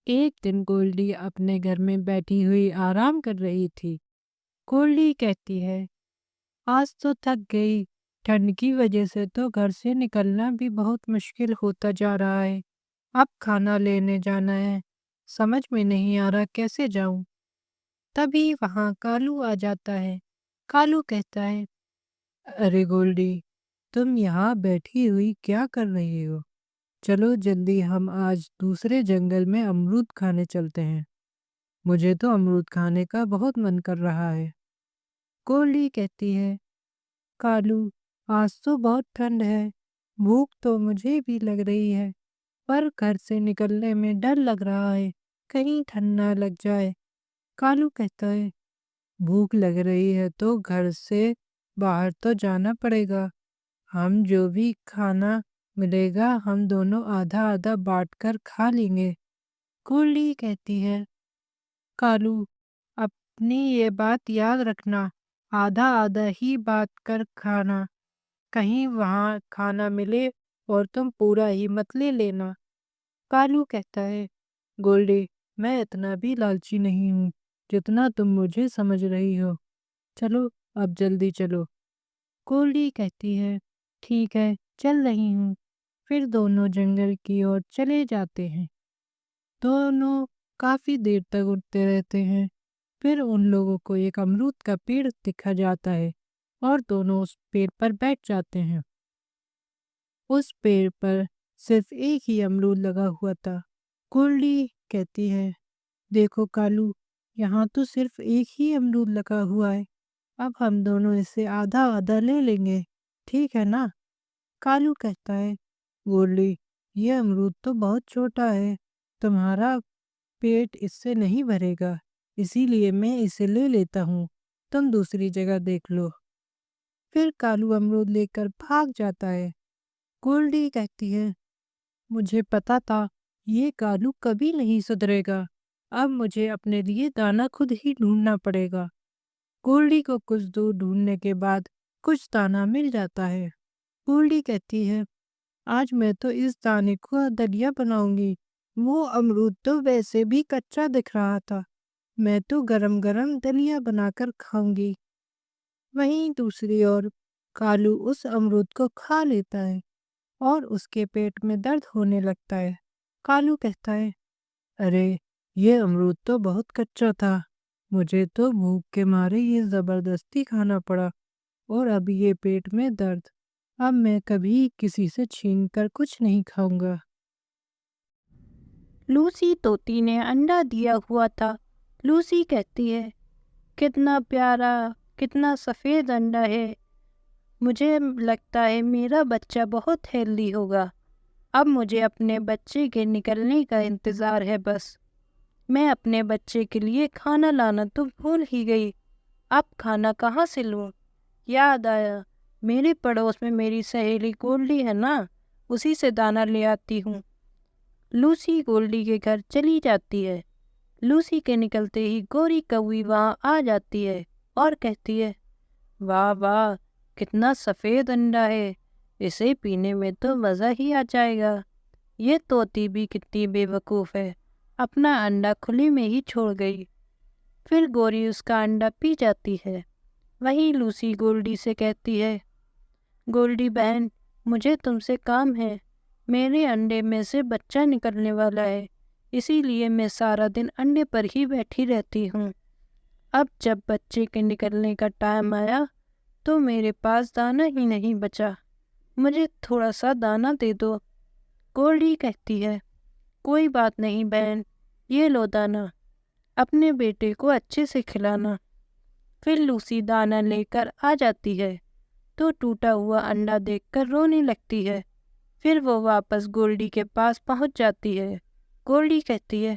ایک دن گولڈی اپنے گھر میں بیٹھی ہوئی آرام کر رہی تھی۔ گولڈی کہتی ہے، آج تو تھک گئی، ٹھنڈ کی وجہ سے تو گھر سے نکلنا بھی بہت مشکل ہوتا جا رہا ہے۔ اب کھانا لینے جانا ہے، سمجھ میں نہیں آ رہا کیسے جاؤں۔ تبھی وہاں کالو آ جاتا ہے۔ کالو کہتا ہے، ارے گولڈی، تم یہاں بیٹھی ہوئی کیا کر رہی ہو؟ چلو جلدی ہم آج دوسرے جنگل میں امرود کھانے چلتے ہیں۔ مجھے تو امرود کھانے کا بہت من کر رہا ہے۔ گولڈی کہتی ہے، کالو، آج تو بہت ٹھنڈ ہے، بھوک تو مجھے بھی لگ رہی ہے، پر گھر سے نکلنے میں ڈر لگ رہا ہے، کہیں ٹھنڈ نہ لگ جائے۔ کالو کہتا ہے، بھوک لگ رہی ہے تو گھر سے باہر تو جانا پڑے گا۔ ہم جو بھی کھانا ملے گا ہم دونوں آدھا آدھا بانٹ کر کھا لیں گے۔ گولڈی کہتی ہے، کالو، اپنی یہ بات یاد رکھنا، آدھا آدھا ہی بانٹ کر کھانا، کہیں وہاں کھانا ملے اور تم پورا ہی مت لے لینا۔ کالو کہتا ہے، گولڈی، میں اتنا بھی لالچی نہیں ہوں جتنا تم مجھے سمجھ رہی ہو، چلو اب جلدی چلو۔ گولڈی کہتی ہے، ٹھیک ہے، چل رہی ہوں۔ پھر دونوں جنگل کی اور چلے جاتے ہیں۔ دونوں کافی دیر تک اڑتے رہتے ہیں۔ پھر ان لوگوں کو ایک امرود کا پیڑ دکھا جاتا ہے اور دونوں اس پیڑ پر بیٹھ جاتے ہیں۔ اس پیڑ پر صرف ایک ہی امرود لگا ہوا تھا۔ گولڈی کہتی ہے، دیکھو کالو، یہاں تو صرف ایک ہی امرود لگا ہوا ہے، اب ہم دونوں اسے آدھا آدھا لے لیں گے، ٹھیک ہے نا؟ کالو کہتا ہے، گولڈی، یہ امرود تو بہت چھوٹا ہے، تمہارا پیٹ اس سے نہیں بھرے گا، اسی لیے میں اسے لے لیتا ہوں، تم دوسری جگہ دیکھ لو۔ پھر کالو امرود لے کر بھاگ جاتا ہے۔ گولڈی کہتی ہے، مجھے پتا تھا یہ کالو کبھی نہیں سدھرے گا، اب مجھے اپنے لیے دانہ خود ہی ڈھونڈنا پڑے گا۔ گولڈی کو کچھ دور ڈھونڈنے کے بعد کچھ دانہ مل جاتا ہے۔ گولڈی کہتی ہے، آج میں تو اس دانے کو دلیا بناؤں گی، وہ امرود تو ویسے بھی کچا دکھ رہا تھا، میں تو گرم گرم دلیا بنا کر کھاؤں گی۔ وہیں دوسری اور کالو اس امرود کو کھا لیتا ہے اور اس کے پیٹ میں درد ہونے لگتا ہے۔ کالو کہتا ہے، ارے یہ امرود تو بہت کچا تھا، مجھے تو بھوک کے مارے یہ زبردستی کھانا پڑا، اور اب یہ پیٹ میں درد، اب میں کبھی کسی سے چھین کر کچھ نہیں کھاؤں گا۔ لوسی طوطی نے انڈا دیا ہوا تھا۔ لوسی کہتی ہے، کتنا پیارا، کتنا سفید انڈا ہے، مجھے لگتا ہے میرا بچہ بہت ہیلدی ہوگا۔ اب مجھے اپنے بچے کے نکلنے کا انتظار ہے، بس میں اپنے بچے کے لیے کھانا لانا تو بھول ہی گئی، اب کھانا کہاں سے لوں؟ یاد آیا، میرے پڑوس میں میری سہیلی گولڈی ہے نا، اسی سے دانہ لے آتی ہوں۔ لوسی گولڈی کے گھر چلی جاتی ہے۔ لوسی کے نکلتے ہی گوری کوی وہاں آ جاتی ہے اور کہتی ہے، واہ واہ، کتنا سفید انڈا ہے، اسے پینے میں تو مزہ ہی آ جائے گا۔ یہ طوطی بھی کتنی بے وقوف ہے، اپنا انڈا کھلے میں ہی چھوڑ گئی۔ پھر گوری اس کا انڈا پی جاتی ہے۔ وہیں لوسی گولڈی سے کہتی ہے، گولڈی بہن، مجھے تم سے کام ہے، میرے انڈے میں سے بچہ نکلنے والا ہے، اسی لیے میں سارا دن انڈے پر ہی بیٹھی رہتی ہوں۔ اب جب بچے کے نکلنے کا ٹائم آیا تو میرے پاس دانہ ہی نہیں بچا، مجھے تھوڑا سا دانہ دے دو۔ گولڈی کہتی ہے، کوئی بات نہیں بہن، یہ لو دانہ، اپنے بیٹے کو اچھے سے کھلانا۔ پھر لوسی دانہ لے کر آ جاتی ہے تو ٹوٹا ہوا انڈا دیکھ کر رونے لگتی ہے۔ پھر وہ واپس گولڈی کے پاس پہنچ جاتی ہے۔ گولڈی کہتی ہے،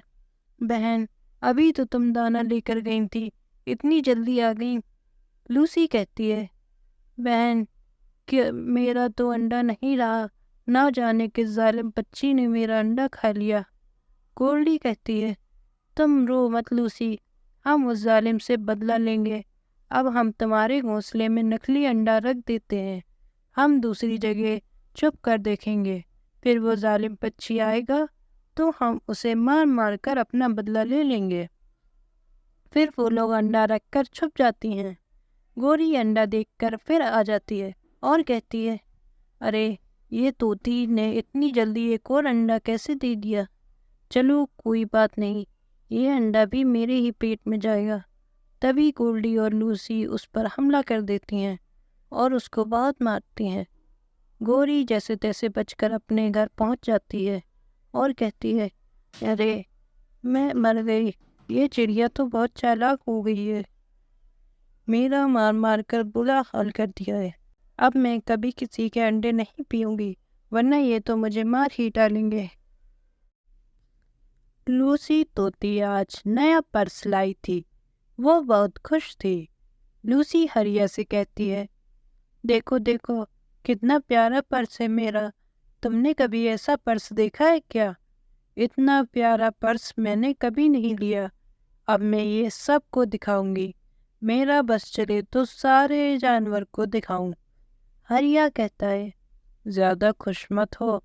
بہن، ابھی تو تم دانہ لے کر گئی تھی، اتنی جلدی آ گئی۔ لوسی کہتی ہے، بہن، کہ میرا تو انڈا نہیں رہا، نہ جانے کس ظالم پچھی نے میرا انڈا کھا لیا۔ گولڈی کہتی ہے، تم رو مت لوسی، ہم اس ظالم سے بدلہ لیں گے، اب ہم تمہارے گھونسلے میں نکلی انڈا رکھ دیتے ہیں، ہم دوسری جگہ چھپ کر دیکھیں گے، پھر وہ ظالم پچھی آئے گا تو ہم اسے مار مار کر اپنا بدلہ لے لیں گے۔ پھر وہ لوگ انڈا رکھ کر چھپ جاتی ہیں۔ گوری انڈا دیکھ کر پھر آ جاتی ہے اور کہتی ہے، ارے یہ طوطی نے اتنی جلدی ایک اور انڈا کیسے دے دیا؟ چلو کوئی بات نہیں، یہ انڈا بھی میرے ہی پیٹ میں جائے گا۔ تبھی گولڈی اور لوسی اس پر حملہ کر دیتی ہیں اور اس کو بہت مارتی ہیں۔ گوری جیسے تیسے بچ کر اپنے گھر پہنچ جاتی ہے اور کہتی ہے، ارے میں مر گئی، یہ چڑیا تو بہت چالاک ہو گئی ہے، میرا مار مار کر برا حال کر دیا ہے۔ اب میں کبھی کسی کے انڈے نہیں پیوں گی، ورنہ یہ تو مجھے مار ہی ڈالیں گے۔ لوسی طوطی آج نیا پرس لائی تھی، وہ بہت خوش تھی۔ لوسی ہریا سے کہتی ہے، دیکھو دیکھو کتنا پیارا پرس ہے میرا، تم نے کبھی ایسا پرس دیکھا ہے کیا؟ اتنا پیارا پرس میں نے کبھی نہیں لیا، اب میں یہ سب کو دکھاؤں گی، میرا بس چلے تو سارے جانور کو دکھاؤں۔ ہریا کہتا ہے، زیادہ خوش مت ہو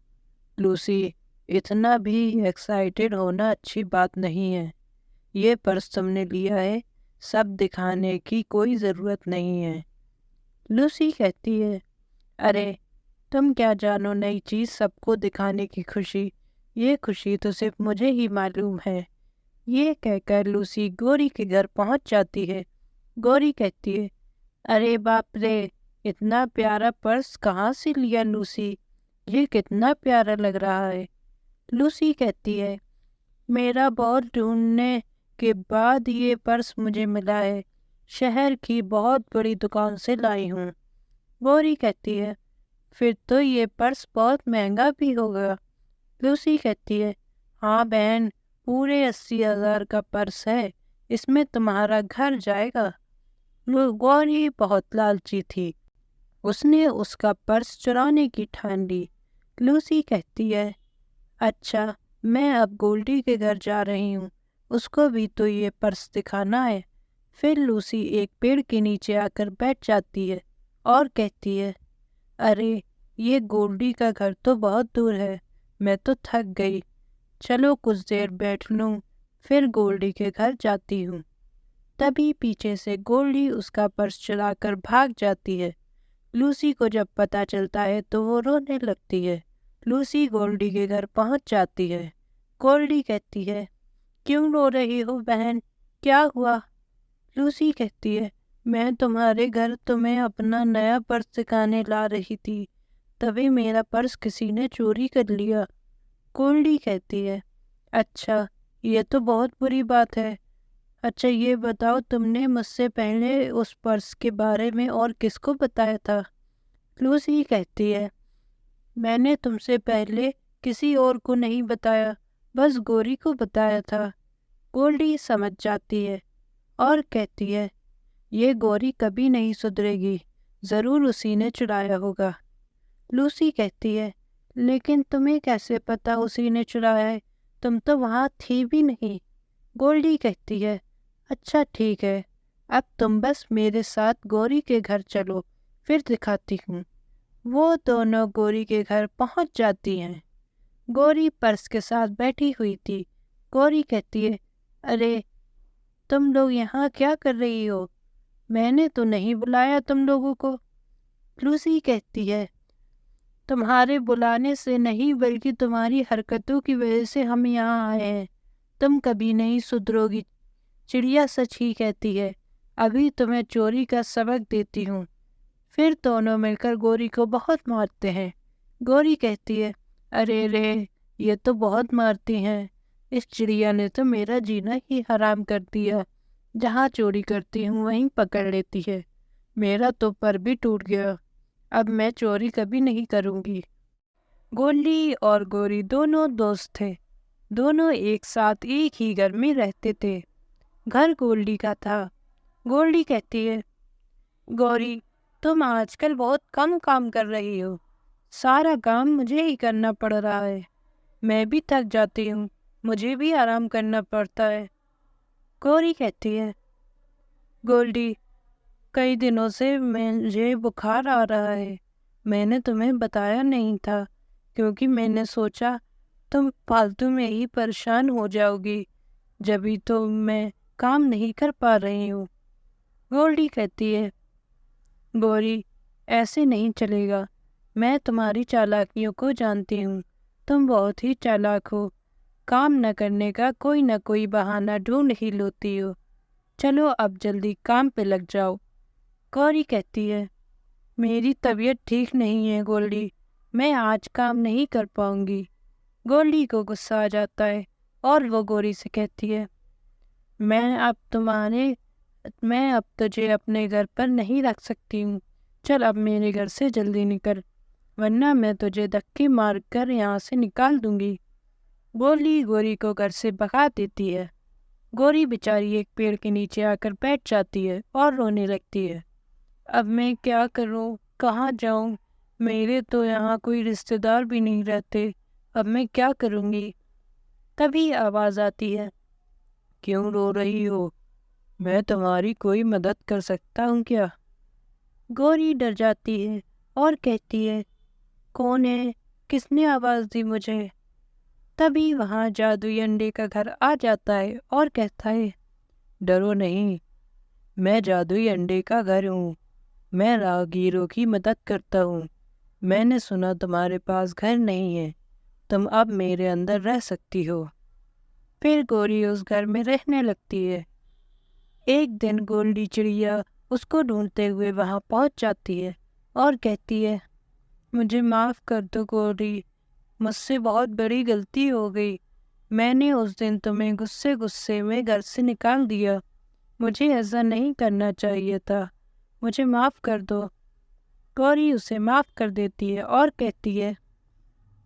لوسی، اتنا بھی ایکسائٹیڈ ہونا اچھی بات نہیں ہے، یہ پرس تم نے لیا ہے، سب دکھانے کی کوئی ضرورت نہیں ہے۔ لوسی کہتی ہے، ارے تم کیا جانو نئی چیز سب کو دکھانے کی خوشی، یہ خوشی تو صرف مجھے ہی معلوم ہے۔ یہ کہہ کر لوسی گوری کے گھر پہنچ جاتی ہے۔ گوری کہتی ہے، ارے باپ رے، اتنا پیارا پرس کہاں سے لیا لوسی، یہ کتنا پیارا لگ رہا ہے۔ لوسی کہتی ہے، میرا بہت ڈھونڈنے کے بعد یہ پرس مجھے ملا ہے، شہر کی بہت بڑی دکان سے لائی ہوں۔ گوری کہتی ہے، پھر تو یہ پرس بہت مہنگا بھی ہوگا۔ لوسی کہتی ہے، ہاں بہن، پورے 80,000 کا پرس ہے، اس میں تمہارا گھر جائے گا۔ گوری بہت لالچی تھی، اس نے اس کا پرس چرانے کی ٹھان لی۔ لوسی کہتی ہے، اچھا میں اب گولڈی کے گھر جا رہی ہوں، اس کو بھی تو یہ پرس دکھانا ہے۔ پھر لوسی ایک پیڑ کے نیچے آ کر بیٹھ جاتی ہے اور کہتی ہے، ارے یہ گولڈی کا گھر تو بہت دور ہے، میں تو تھک گئی، چلو کچھ دیر بیٹھ لوں، پھر گولڈی کے گھر جاتی ہوں۔ تبھی پیچھے سے گولڈی اس کا پرس چرا کر بھاگ جاتی ہے۔ لوسی کو جب پتہ چلتا ہے تو وہ رونے لگتی ہے۔ لوسی گولڈی کے گھر پہنچ جاتی ہے۔ گولڈی کہتی ہے، کیوں رو رہی ہو بہن، کیا ہوا؟ لوسی کہتی ہے، میں تمہارے گھر تمہیں اپنا نیا پرس دکھانے لا رہی تھی، تبھی میرا پرس کسی نے چوری کر لیا۔ گولڈی کہتی ہے، اچھا یہ تو بہت بری بات ہے، اچھا یہ بتاؤ تم نے مجھ سے پہلے اس پرس کے بارے میں اور کس کو بتایا تھا؟ لوسی کہتی ہے، میں نے تم سے پہلے کسی اور کو نہیں بتایا، بس گوری کو بتایا تھا۔ گولڈی سمجھ جاتی ہے اور کہتی ہے، یہ گوری کبھی نہیں سدھرے گی، ضرور اسی نے چرایا ہوگا۔ لوسی کہتی ہے، لیکن تمہیں کیسے پتا اسی نے چرایا ہے، تم تو وہاں تھی بھی نہیں۔ گولڈی کہتی ہے، اچھا ٹھیک ہے، اب تم بس میرے ساتھ گوری کے گھر چلو، پھر دکھاتی ہوں۔ وہ دونوں گوری کے گھر پہنچ جاتی ہیں۔ گوری پرس کے ساتھ بیٹھی ہوئی تھی۔ گوری کہتی ہے، ارے تم لوگ یہاں کیا کر رہی ہو؟ میں نے تو نہیں بلایا تم لوگوں کو۔ لوسی کہتی ہے، تمہارے بلانے سے نہیں بلکہ تمہاری حرکتوں کی وجہ سے ہم یہاں آئے ہیں، تم کبھی نہیں سدھرو گی۔ چڑیا سچ ہی کہتی ہے، ابھی تمہیں چوری کا سبق دیتی ہوں۔ پھر دونوں مل کر گوری کو بہت مارتے ہیں۔ گوری کہتی ہے، ارے رے، یہ تو بہت مارتی ہیں، اس چڑیا نے تو میرا جینا ہی حرام کر دیا، جہاں چوری کرتی ہوں وہیں پکڑ لیتی ہے، میرا تو پر بھی ٹوٹ گیا، اب میں چوری کبھی نہیں کروں گی۔ گولڈی اور گوری دونوں دوست تھے، دونوں ایک ساتھ ایک ہی گھر میں رہتے تھے۔ گھر گولڈی کا تھا۔ گولڈی کہتی ہے، گوری تم آج کل بہت کم کام کر رہی ہو، سارا کام مجھے ہی کرنا پڑ رہا ہے، میں بھی تھک جاتی ہوں، مجھے بھی آرام کرنا پڑتا ہے۔ گوری کہتی ہے، گولڈی کئی دنوں سے مجھے بخار آ رہا ہے، میں نے تمہیں بتایا نہیں تھا کیونکہ میں نے سوچا تم فالتو میں ہی پریشان ہو جاؤ گی، جبھی تو میں کام نہیں کر پا رہی ہوں۔ گولڈی کہتی ہے، گوری ایسے نہیں چلے گا، میں تمہاری چالاکیوں کو جانتی ہوں، تم بہت ہی چالاک ہو، کام نہ کرنے کا کوئی نہ کوئی بہانہ ڈھونڈ ہی لیتی ہو، چلو اب جلدی کام پہ لگ جاؤ۔ گوری کہتی ہے، میری طبیعت ٹھیک نہیں ہے گولڈی، میں آج کام نہیں کر پاؤں گی۔ گولڈی کو غصہ آ جاتا ہے اور وہ گوری سے کہتی ہے، میں اب تجھے اپنے گھر پر نہیں رکھ سکتی ہوں، چل اب میرے گھر سے جلدی نکل، ورنہ میں تجھے دھکے مار کر یہاں سے نکال دوں گی۔ گولڈی گوری کو گھر سے بھگا دیتی ہے۔ گوری بیچاری ایک پیڑ کے نیچے آ کر بیٹھ جاتی ہے اور رونے لگتی ہے۔ اب میں کیا کروں، کہاں جاؤں، میرے تو یہاں کوئی رشتے دار بھی نہیں رہتے، اب میں کیا کروں گی؟ تبھی آواز آتی ہے، کیوں رو رہی ہو، میں تمہاری کوئی مدد کر سکتا ہوں کیا؟ گوری ڈر جاتی ہے اور کہتی ہے، کون ہے، کس نے آواز دی مجھے؟ تبھی وہاں جادوئی انڈے کا گھر آ جاتا ہے اور کہتا ہے، ڈرو نہیں، میں جادوئی انڈے کا گھر ہوں، میں راہگیروں کی مدد کرتا ہوں، میں نے سنا تمہارے پاس گھر نہیں ہے، تم اب میرے اندر رہ سکتی ہو۔ پھر گوری اس گھر میں رہنے لگتی ہے۔ ایک دن گولڈی چڑیا اس کو ڈھونڈتے ہوئے وہاں پہنچ جاتی ہے اور کہتی ہے، مجھے معاف کر دو گوری، مجھ سے بہت بڑی غلطی ہو گئی، میں نے اس دن تمہیں غصے میں گھر سے نکال دیا، مجھے ایسا نہیں کرنا چاہیے تھا، مجھے معاف کر دو۔ گوری اسے معاف کر دیتی ہے اور کہتی ہے،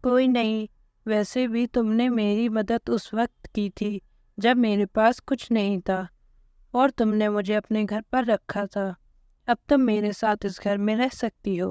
کوئی نہیں، ویسے بھی تم نے میری مدد اس وقت کی تھی جب میرے پاس کچھ نہیں تھا اور تم نے مجھے اپنے گھر پر رکھا تھا، اب تم میرے ساتھ اس گھر میں رہ سکتی ہو۔